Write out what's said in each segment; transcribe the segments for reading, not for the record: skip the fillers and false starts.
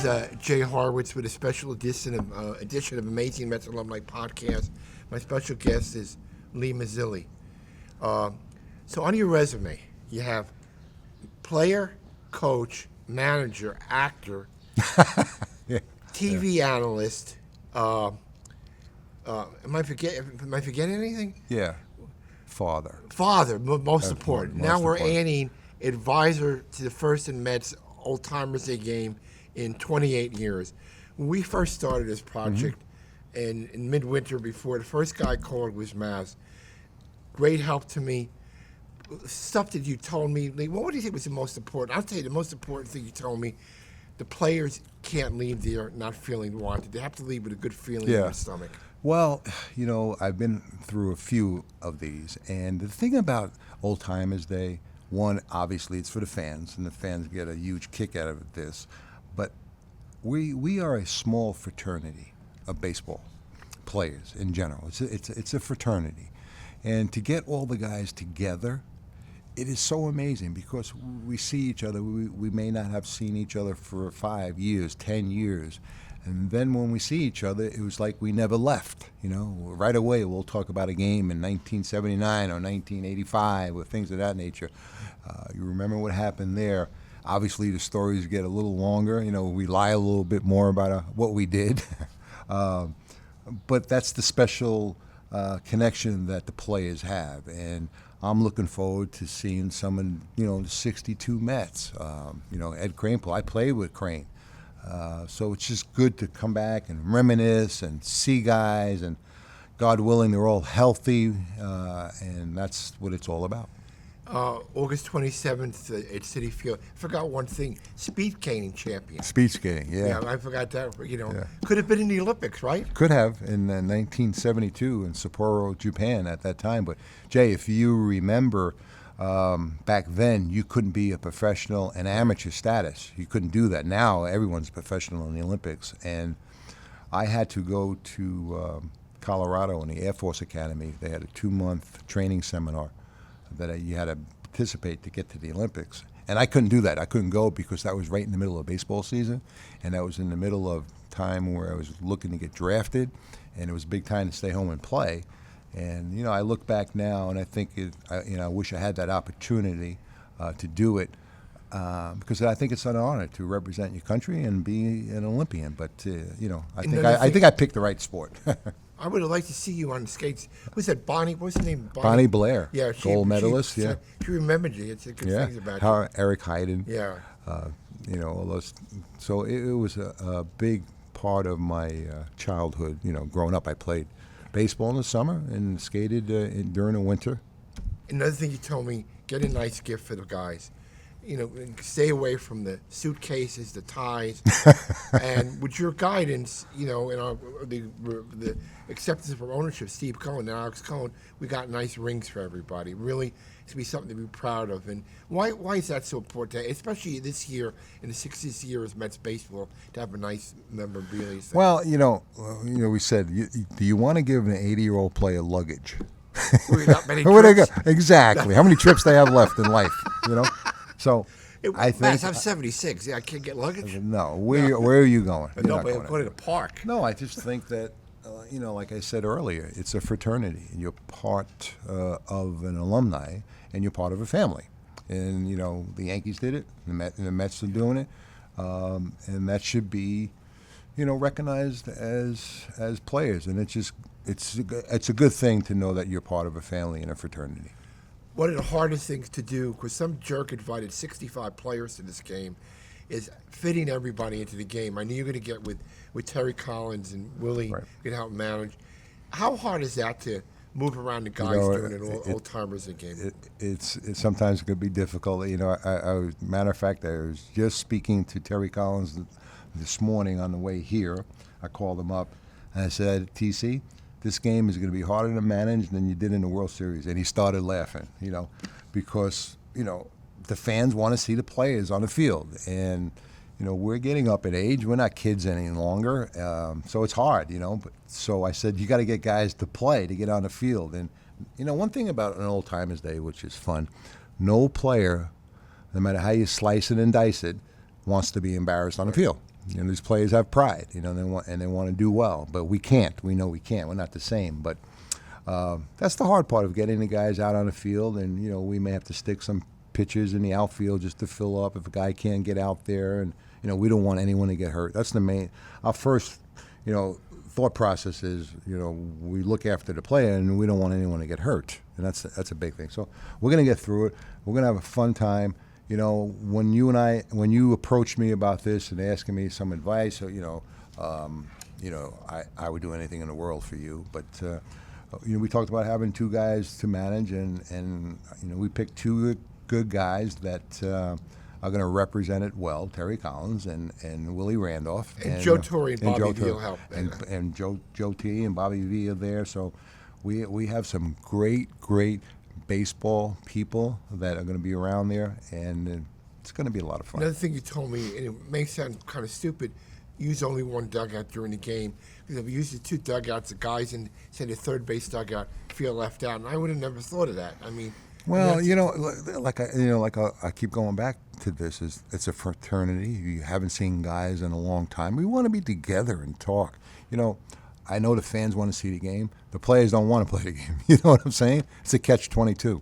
is Jay Horwitz with a special edition of Amazing Mets Alumni Podcast. My special guest is Lee Mazzilli. So on your resume, you have player, coach, manager, actor, TV analyst. Am I forgetting anything? Yeah. Father, most important. Now we're adding advisor to the first in Mets Old Timers Day game in 28 years. When we first started this project in midwinter before, the first guy called was Maz. Great help to me. Stuff that you told me, Lee, what do you think was the most important? I'll tell you the most important thing you told me, the players can't leave there not feeling wanted. They have to leave with a good feeling in their stomach. Well, I've been through a few of these, and the thing about Old Timers Day, one, obviously it's for the fans, and the fans get a huge kick out of this, but we are a small fraternity of baseball players in general. It's a fraternity, and to get all the guys together, it is so amazing because we see each other. We may not have seen each other for 5 years, 10 years. And then when we see each other, it was like we never left. Right away we'll talk about a game in 1979 or 1985 or things of that nature. You remember what happened there. Obviously the stories get a little longer. We lie a little bit more about what we did. But that's the special connection that the players have. And I'm looking forward to seeing some of, the 62 Mets. Ed Kranepool, I played with Crane. So it's just good to come back and reminisce and see guys, and God willing, they're all healthy, and that's what it's all about. August 27th at Citi Field. I forgot one thing, speed skating champion. Speed skating, yeah. Yeah, I forgot that, Could have been in the Olympics, right? Could have in 1972 in Sapporo, Japan at that time. But, Jay, if you remember, back then you couldn't be a professional and amateur status. You couldn't do that. Now everyone's professional in the Olympics. And I had to go to Colorado in the Air Force Academy. They had a 2-month training seminar that you had to participate to get to the Olympics. And I couldn't do that. I couldn't go because that was right in the middle of baseball season, and that was in the middle of time where I was looking to get drafted, and it was a big time to stay home and play. And, I look back now, and I think, I wish I had that opportunity to do it because I think it's an honor to represent your country and be an Olympian. But, I think I picked the right sport. I would have liked to see you on the skates. Was that Bonnie? What's her name? Bonnie Blair. Yeah, gold medalist. She remembered you. It's good things about you. Eric Hayden. Yeah. All those. So it was a big part of my childhood. Growing up, I played baseball in the summer and skated during the winter. Another thing you told me: get a nice gift for the guys. Stay away from the suitcases, the ties, and with your guidance, in the acceptance from ownership, Steve Cohen and Alex Cohen, we got nice rings for everybody. Really, it's to be something to be proud of. And why is that so important? Especially this year, in the 60th year of Mets baseball, to have a nice memorabilia. Well, we said, do you want to give an 80-year-old player luggage? Not many trips. Exactly. How many trips they have left in life? So I think I'm 76. Yeah, I can't get luggage. No, where are you going? No, but I'm going to the park. No, I just think that like I said earlier, it's a fraternity, and you're part of an alumni, and you're part of a family. And the Yankees did it, the Mets are doing it, and that should be, recognized as players. And it's a good thing to know that you're part of a family and a fraternity. One of the hardest things to do, because some jerk invited 65 players to this game, is fitting everybody into the game. I knew you're going to get with Terry Collins and Willie, can help manage. How hard is that to move around the guys during an old timers game? It's sometimes it could be difficult. Matter of fact, I was just speaking to Terry Collins this morning on the way here. I called him up and I said, TC, this game is going to be harder to manage than you did in the World Series. And he started laughing, because, the fans want to see the players on the field. And, we're getting up in age. We're not kids any longer. So it's hard, But so I said, you got to get guys to play, to get on the field. And, one thing about an Old Timers Day, which is fun, no player, no matter how you slice it and dice it, wants to be embarrassed on the field. these players have pride, they want to do well, but we can't. We know we can't. We're not the same. But that's the hard part of getting the guys out on the field, and we may have to stick some pitchers in the outfield just to fill up if a guy can't get out there, and we don't want anyone to get hurt. That's the main. Our first, thought process is, we look after the player, and we don't want anyone to get hurt, and that's a big thing. So we're gonna get through it. We're gonna have a fun time. When you approached me about this and asking me some advice, I would do anything in the world for you. But we talked about having two guys to manage, and we picked two good guys that are going to represent it well. Terry Collins and Willie Randolph and Joe Torre and Bobby V will help. And Joe T and Bobby V are there. So we have some great baseball people that are going to be around there, and it's going to be a lot of fun. Another thing you told me, and it may sound kind of stupid, use only one dugout during the game. Because if you use the two dugouts, the guys in, say, the third base dugout feel left out, and I would have never thought of that. I mean, well, I keep going back to this. It's a fraternity. You haven't seen guys in a long time. We want to be together and talk. I know the fans want to see the game. The players don't want to play the game. You know what I'm saying? It's a catch-22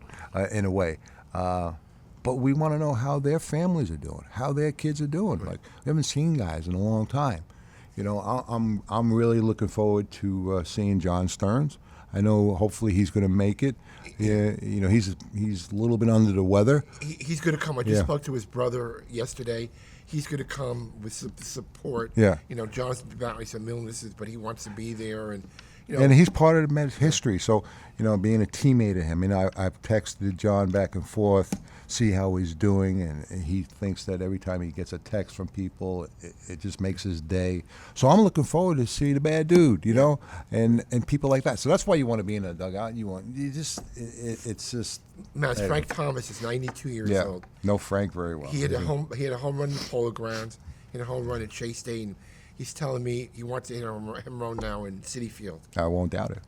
in a way. But we want to know how their families are doing, how their kids are doing. Right. Like, we haven't seen guys in a long time. I'm really looking forward to seeing John Stearns. I know hopefully he's going to make it. Yeah, he's a little bit under the weather. He's going to come. I just spoke to his brother yesterday. He's going to come with some support. Yeah. John's battling some illnesses, but he wants to be there, and and he's part of the Mets history. So being a teammate of him, I've texted John back and forth, see how he's doing, and he thinks that every time he gets a text from people, it just makes his day. So I'm looking forward to see the bad dude, and people like that. So that's why you want to be in a dugout. It's just. Now, Frank Thomas is 92 years old. Know Frank very well. He had a home run in the Polo Grounds, he had a home run at Shea State, and he's telling me he wants to hit a home run now in Citi Field. I won't doubt it.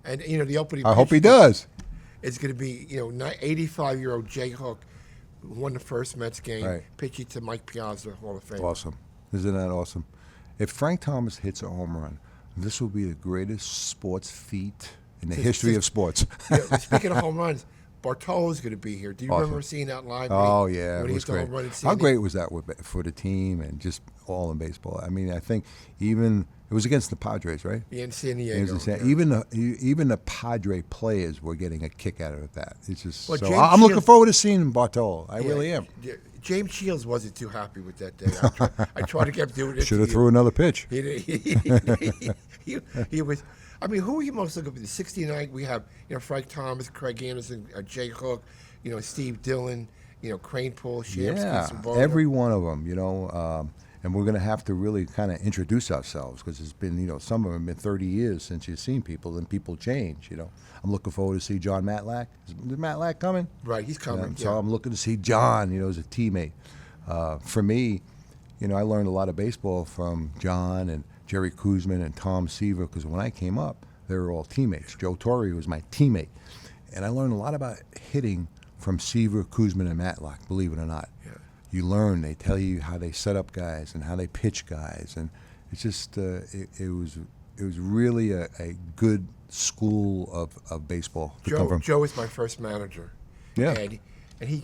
And the opening. I hope he does. It's going to be 85-year-old Jay Hook, who won the first Mets game, pitching to Mike Piazza, Hall of Fame. Awesome, isn't that awesome? If Frank Thomas hits a home run, this will be the greatest sports feat in the history of sports. Speaking of home runs, Bartolo's going to be here. Do you remember seeing that live? Oh, yeah, when it was great. How great was that for the team and just all in baseball? I mean, I think even it was against the Padres, right? Yeah, in San Diego. Even the Padre players were getting a kick out of that. It's just I'm looking forward to seeing Bartolo. I really am. James Shields wasn't too happy with that day. I tried to get doing it. Should have threw another pitch. He was. I mean, who are you most looking for? The 69, we have, Frank Thomas, Craig Anderson, Jay Hook, Steve Dillon, Cranepool, Shamsky, every one of them, and we're going to have to really kind of introduce ourselves because it's been, some of them have been 30 years since you've seen people, and people change, I'm looking forward to see John Matlack. Is Matlack coming? Right, he's coming. So I'm looking to see John, as a teammate. For me, I learned a lot of baseball from John and Jerry Kuzman and Tom Seaver, because when I came up, they were all teammates. Joe Torre was my teammate. And I learned a lot about hitting from Seaver, Kuzman, and Matlock, believe it or not. Yeah. You learn. They tell you how they set up guys and how they pitch guys. And it's just, it was really a good school of baseball to come from. Joe was my first manager. Yeah. And he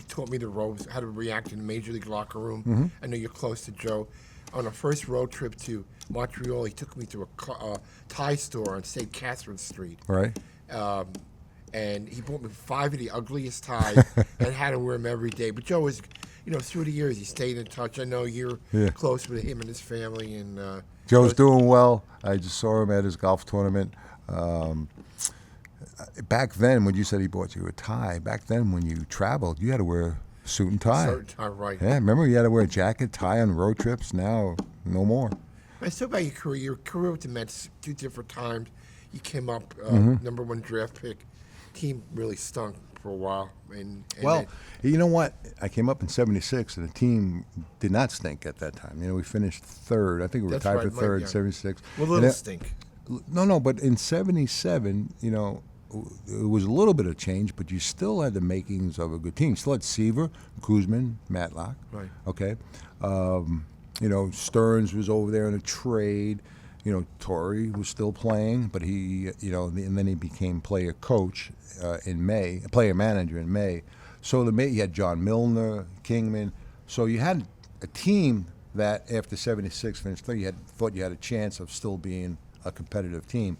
taught me the ropes, how to react in the major league locker room. Mm-hmm. I know you're close to Joe. On a first road trip to Montreal, he took me to a tie store on St. Catherine Street. Right. And he bought me 5 of the ugliest ties and had to wear them every day. But Joe was, through the years, he stayed in touch. I know you're close with him and his family. And Joe's doing well. I just saw him at his golf tournament. Back then, when you said he bought you a tie, back then when you traveled, you had to wear suit and tie. Suit and tie, right. Yeah, remember you had to wear a jacket, tie on road trips. Now, no more. I still about your career with the Mets, 2 different times. You came up number 1 draft pick. Team really stunk for a while. Well, you know what? I came up in '76, and the team did not stink at that time. We finished 3rd. I think we were tied for 3rd, 76. Well, little stink. No, but in '77, it was a little bit of change, but you still had the makings of a good team. You still had Seaver, Kuzman, Matlock. Right. Okay. Stearns was over there in a trade. Torrey was still playing, but he, and then he became player manager in May. So you had John Milner, Kingman. So you had a team that after 76 finished third, you thought you had a chance of still being a competitive team.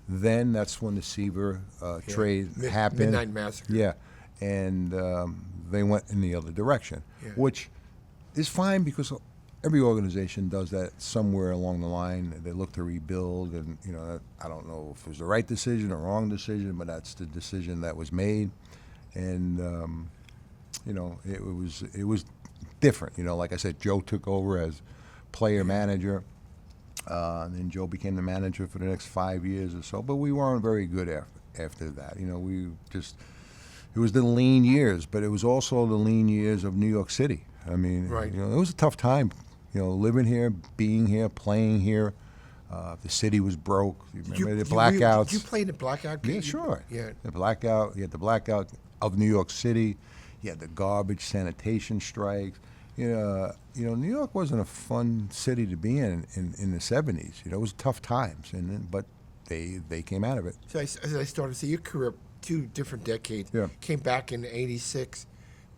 Then that's when the Seaver trade happened. Midnight Massacre. Yeah, and they went in the other direction, which is fine because every organization does that somewhere along the line. They look to rebuild, and I don't know if it was the right decision or wrong decision, but that's the decision that was made, and it was different. Like I said, Joe took over as player manager, and then Joe became the manager for the next 5 years or so. But we weren't very good after that. It was the lean years, but it was also the lean years of New York City. I mean, right. It was a tough time. Living here, being here, playing here. The city was broke. You remember the blackouts? Did you play in the blackout game? Yeah, sure. Yeah. The blackout. You had the blackout of New York City. You had the garbage sanitation strikes. New York wasn't a fun city to be in the 70s. It was tough times, but they came out of it. So as I started to see your career, 2 different decades. Yeah. Came back in '86,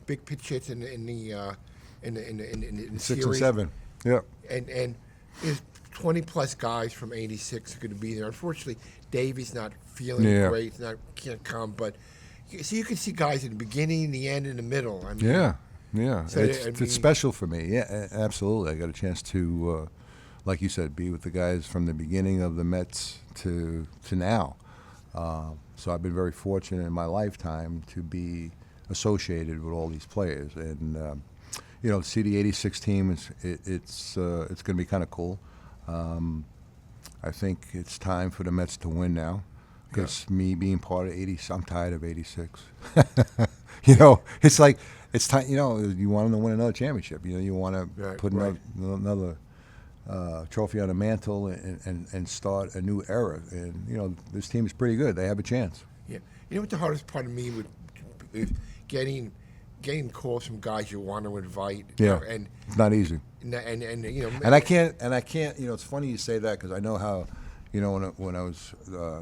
big pitch hits in the 6 series. and 7. Yeah. And there's 20 plus guys from '86 are going to be there. Unfortunately, Davey's not feeling great. Can't come. But so you can see guys in the beginning, the end, and the middle. I mean, yeah. So it's special for me. Yeah, absolutely. I got a chance to, like you said, be with the guys from the beginning of the Mets to now. So I've been very fortunate in my lifetime to be associated with all these players, and to see the '86 team it's going to be kind of cool. I think it's time for the Mets to win now, because me being part of '80, I'm tired of '86. It's like it's time. You want them to win another championship. You want to put another trophy on a mantle and start a new era. And this team is pretty good. They have a chance. Yeah. You know what the hardest part of me with getting calls from guys you want to invite. Yeah. And it's not easy. And I can't. It's funny you say that, because I know how. When I was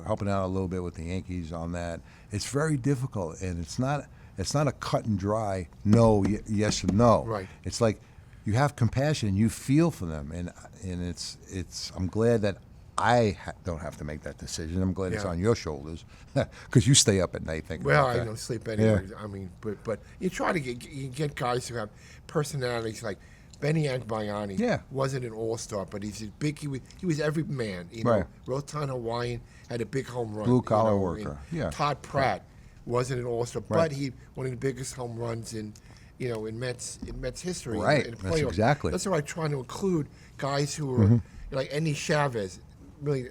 helping out a little bit with the Yankees on that, it's very difficult, and it's not a cut and dry no, yes or no. Right. It's like you have compassion, you feel for them, and it's. I'm glad that I don't have to make that decision. I'm glad it's on your shoulders, because you stay up at night thinking. Well, about I that. don't sleep anyway. Yeah. I mean, but you try to get guys who have personalities like. Benny Agbayani wasn't an all-star, but he's big. He was every man. Wrote on Hawaiian, had a big home run. Blue collar worker. Yeah. Todd Pratt wasn't an all-star, but he one of the biggest home runs in Mets history. Right. In That's exactly. That's why I'm trying to include guys who are like Endy Chavez. Really,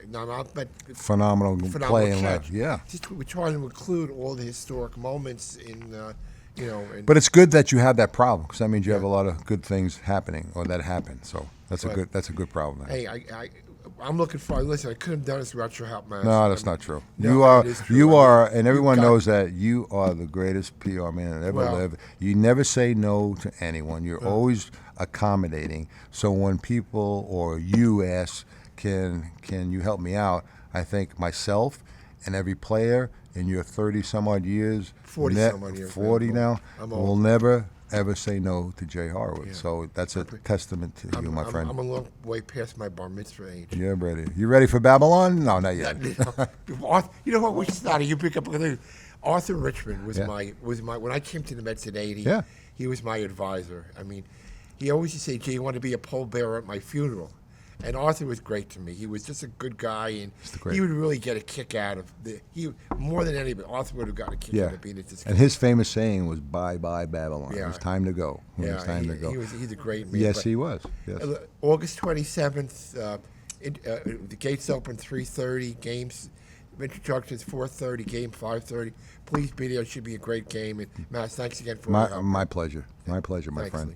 but phenomenal play in life. catch. Yeah. We're trying to include all the historic moments in. But it's good that you have that problem, because that means you have a lot of good things happening, or that happen. So that's a good problem. Hey, I'm looking for. Listen, I couldn't have done this without your help, man. No, that's not true. No, you are, and everyone knows that you are the greatest PR man that ever lived. You never say no to anyone. You're always accommodating. So when people or you ask, can you help me out? I think myself and every player in your 30-some-odd years, 40-some-odd years, 40 now, will never, ever say no to Jay Horowitz. Yeah. So that's a testament to you, my friend. I'm a long way past my bar mitzvah age. You're ready. You ready for Babylon? No, not yet. You know what? Which started? You pick up Arthur Richmond was my when I came to the Mets in '80. Yeah. He was my advisor. I mean, he always used to say, "Jay, you want to be a pallbearer at my funeral?" And Arthur was great to me. He was just a good guy, and he would really get a kick out of more than anybody. Arthur would have gotten a kick out of being at this. And his famous saying was, "Bye bye Babylon." Yeah. It was time to go. It was time to go. He's a great man. Yes, he was. Yes. August 27th, the gates open 3:30. Games introductions 4:30. Game 5:30. Please be there. It should be a great game. And Matt, thanks again for your help. My pleasure. My pleasure, my Thanks, friend. Lee.